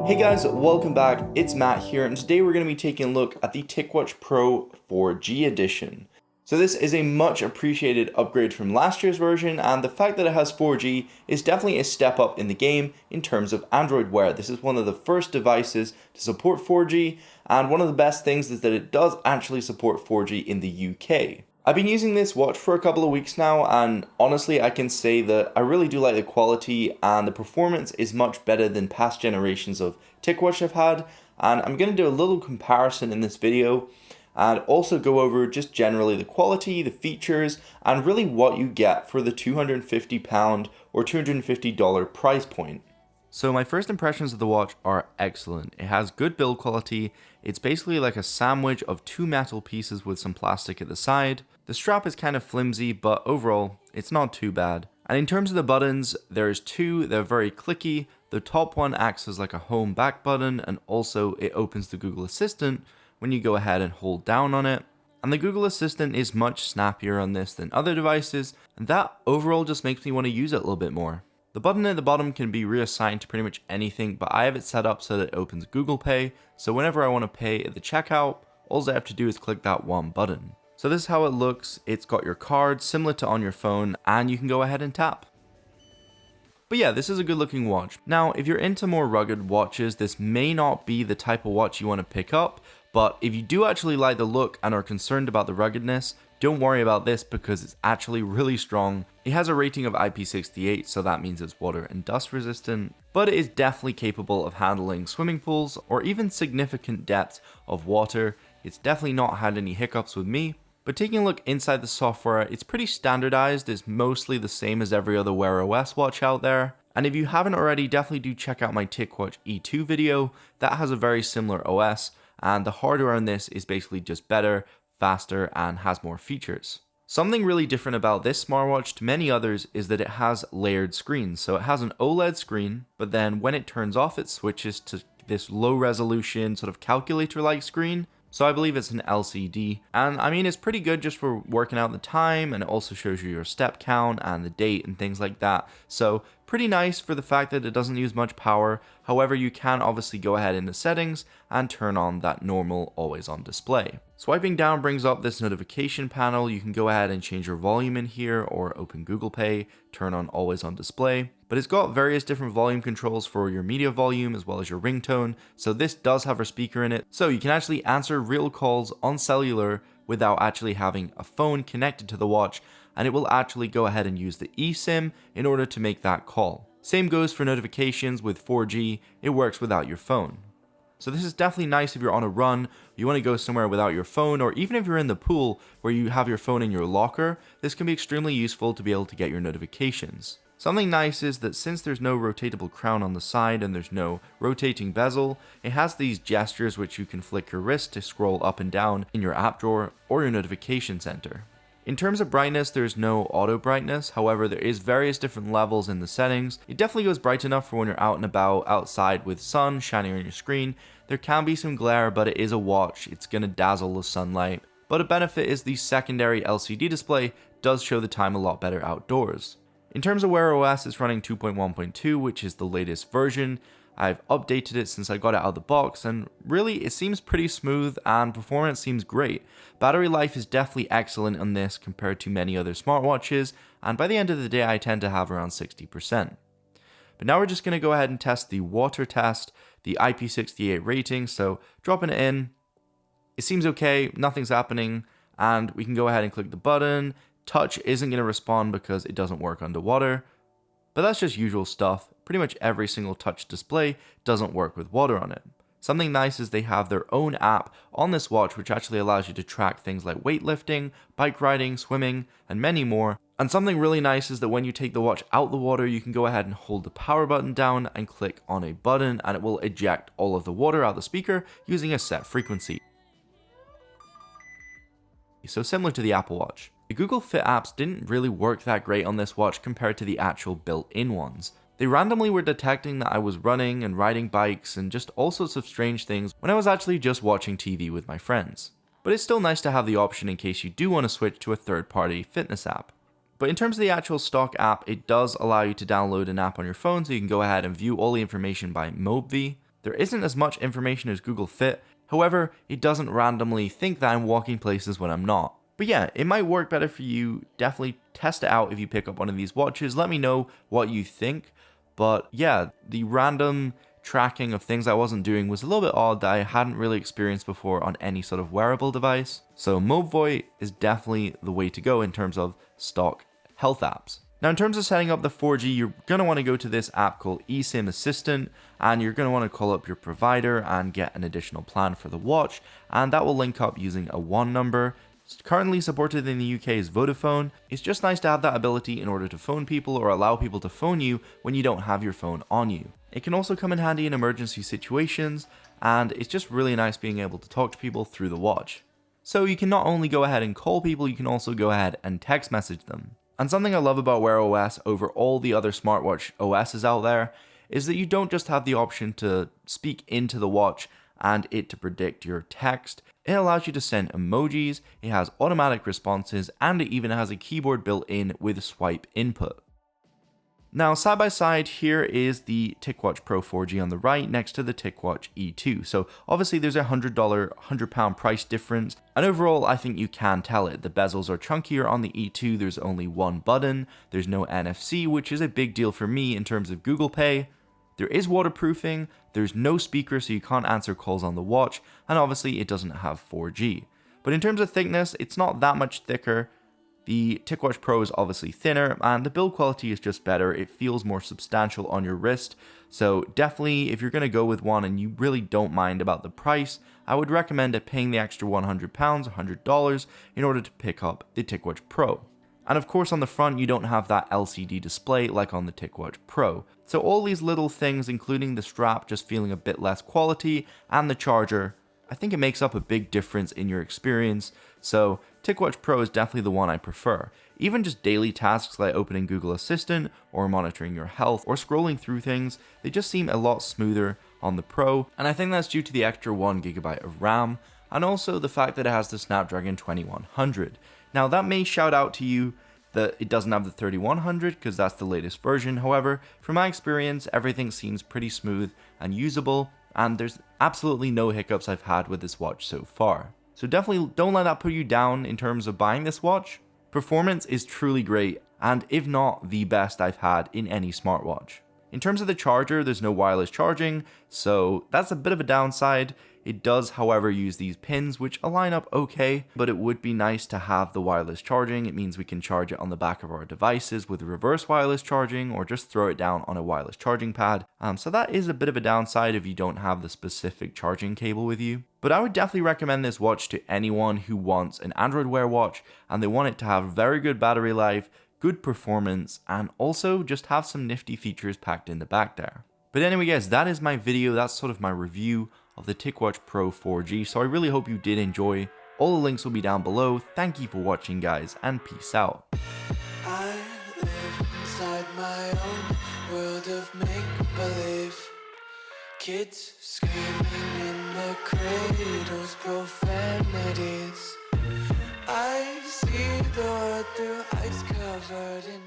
Hey guys, welcome back. It's Matt here, and today we're going to be taking a look at the TicWatch Pro 4G edition. So this is a much appreciated upgrade from last year's version, and the fact that it has 4G is definitely a step up in the game in terms of Android Wear. This is one of the first devices to support 4G, and one of the best things is that it does actually support 4G in the UK. I've been using this watch for a couple of weeks now, and honestly I can say that I really do like the quality, and the performance is much better than past generations of TicWatch I've had, and I'm going to do a little comparison in this video and also go over just generally the quality, the features, and really what you get for the £250 or $250 price point. So my first impressions of the watch are excellent. It has good build quality. It's basically like a sandwich of two metal pieces with some plastic at the side. The strap is kind of flimsy, but overall, it's not too bad. And in terms of the buttons, there's two. They're very clicky. The top one acts as like a home back button, and also it opens the Google Assistant when you go ahead and hold down on it. And the Google Assistant is much snappier on this than other devices, and that overall just makes me want to use it a little bit more. The button at the bottom can be reassigned to pretty much anything, but I have it set up so that it opens Google Pay, so whenever I want to pay at the checkout, all I have to do is click that one button. So this is how it looks. It's got your card similar to on your phone, and you can go ahead and tap. But yeah, this is a good looking watch. Now, if you're into more rugged watches, this may not be the type of watch you want to pick up, but if you do actually like the look and are concerned about the ruggedness, don't worry about this because it's actually really strong. It has a rating of IP68, so that means it's water and dust resistant, but it is definitely capable of handling swimming pools or even significant depths of water. It's definitely not had any hiccups with me. But taking a look inside the software, it's pretty standardized. It's mostly the same as every other Wear OS watch out there. And if you haven't already, definitely do check out my TicWatch E2 video. That has a very similar OS, and the hardware on this is basically just better, faster, and has more features. Something really different about this smartwatch to many others is that it has layered screens. So it has an OLED screen, but then when it turns off, it switches to this low resolution sort of calculator-like screen. So I believe it's an LCD, and I mean it's pretty good just for working out the time, and it also shows you your step count and the date and things like that. So pretty nice for the fact that it doesn't use much power. However, you can obviously go ahead into settings and turn on that normal always on display. Swiping down brings up this notification panel. You can go ahead and change your volume in here or open Google Pay, turn on always on display. But it's got various different volume controls for your media volume as well as your ringtone. So this does have a speaker in it. So you can actually answer real calls on cellular without actually having a phone connected to the watch, and it will actually go ahead and use the eSIM in order to make that call. Same goes for notifications with 4G. It works without your phone. So this is definitely nice if you're on a run, you want to go somewhere without your phone, or even if you're in the pool where you have your phone in your locker, this can be extremely useful to be able to get your notifications. Something nice is that since there's no rotatable crown on the side and there's no rotating bezel, it has these gestures which you can flick your wrist to scroll up and down in your app drawer or your notification center. In terms of brightness, there's no auto brightness. However, there is various different levels in the settings. It definitely goes bright enough for when you're out and about outside with sun shining on your screen. There can be some glare, but it is a watch. It's going to dazzle the sunlight. But a benefit is the secondary LCD display does show the time a lot better outdoors. In terms of Wear OS, it's running 2.1.2, which is the latest version. I've updated it since I got it out of the box, and really it seems pretty smooth and performance seems great. Battery life is definitely excellent on this compared to many other smartwatches, and by the end of the day I tend to have around 60%. But now we're just going to go ahead and test the water test, the IP68 rating, so dropping it in, it seems okay, nothing's happening, and we can go ahead and click the button. Touch isn't going to respond because it doesn't work underwater, but that's just usual stuff. Pretty much every single touch display doesn't work with water on it. Something nice is they have their own app on this watch which actually allows you to track things like weightlifting, bike riding, swimming, and many more. And something really nice is that when you take the watch out the water, you can go ahead and hold the power button down and click on a button, and it will eject all of the water out the speaker using a set frequency. So similar to the Apple Watch. The Google Fit apps didn't really work that great on this watch compared to the actual built-in ones. They randomly were detecting that I was running and riding bikes and just all sorts of strange things when I was actually just watching TV with my friends. But it's still nice to have the option in case you do want to switch to a third-party fitness app. But in terms of the actual stock app, it does allow you to download an app on your phone so you can go ahead and view all the information by Mobvoi. There isn't as much information as Google Fit, however, it doesn't randomly think that I'm walking places when I'm not. But yeah, it might work better for you. Definitely test it out if you pick up one of these watches. Let me know what you think. But yeah, the random tracking of things I wasn't doing was a little bit odd that I hadn't really experienced before on any sort of wearable device. So Mobvoi is definitely the way to go in terms of stock health apps. Now in terms of setting up the 4G, you're going to want to go to this app called eSIM Assistant, and you're going to want to call up your provider and get an additional plan for the watch, and that will link up using a WAN number. Currently supported in the UK is Vodafone. It's just nice to have that ability in order to phone people or allow people to phone you when you don't have your phone on you. It can also come in handy in emergency situations, and it's just really nice being able to talk to people through the watch. So you can not only go ahead and call people, you can also go ahead and text message them. And something I love about Wear OS over all the other smartwatch OSs out there is that you don't just have the option to speak into the watch and it to predict your text. It allows you to send emojis, it has automatic responses, and it even has a keyboard built in with swipe input. Now side by side, here is the TicWatch Pro 4G on the right next to the TicWatch E2. So obviously there's a £100 price difference, and overall I think you can tell it. The bezels are chunkier on the E2, there's only one button, there's no NFC, which is a big deal for me in terms of Google Pay. There is waterproofing, there's no speaker so you can't answer calls on the watch, and obviously it doesn't have 4G. But in terms of thickness, it's not that much thicker. The TicWatch Pro is obviously thinner, and the build quality is just better. It feels more substantial on your wrist, so definitely if you're going to go with one and you really don't mind about the price, I would recommend paying the extra £100, $100 in order to pick up the TicWatch Pro. And of course on the front you don't have that LCD display like on the TicWatch Pro. So all these little things, including the strap just feeling a bit less quality and the charger, I think it makes up a big difference in your experience. So TicWatch Pro is definitely the one I prefer. Even just daily tasks like opening Google Assistant or monitoring your health or scrolling through things, they just seem a lot smoother on the Pro, and I think that's due to the extra 1GB of RAM and also the fact that it has the Snapdragon 2100. Now that may shout out to you that it doesn't have the 3100 because that's the latest version. However, from my experience, everything seems pretty smooth and usable, and there's absolutely no hiccups I've had with this watch so far. So definitely don't let that put you down in terms of buying this watch. Performance is truly great, and if not the best I've had in any smartwatch. In terms of the charger, there's no wireless charging, so that's a bit of a downside. It does, however, use these pins, which align up okay, but it would be nice to have the wireless charging. It means we can charge it on the back of our devices with reverse wireless charging, or just throw it down on a wireless charging pad. So that is a bit of a downside if you don't have the specific charging cable with you. But I would definitely recommend this watch to anyone who wants an Android Wear watch and they want it to have very good battery life, good performance, and also just have some nifty features packed in the back there. But anyway guys, that is my video. That's sort of my review of the TicWatch Pro 4G, so I really hope you did enjoy. All the links will be down below. Thank you for watching guys, and peace out. I live inside my own world of make-believe. Kids screaming in the cradles, profanities. I see the world through ice covered in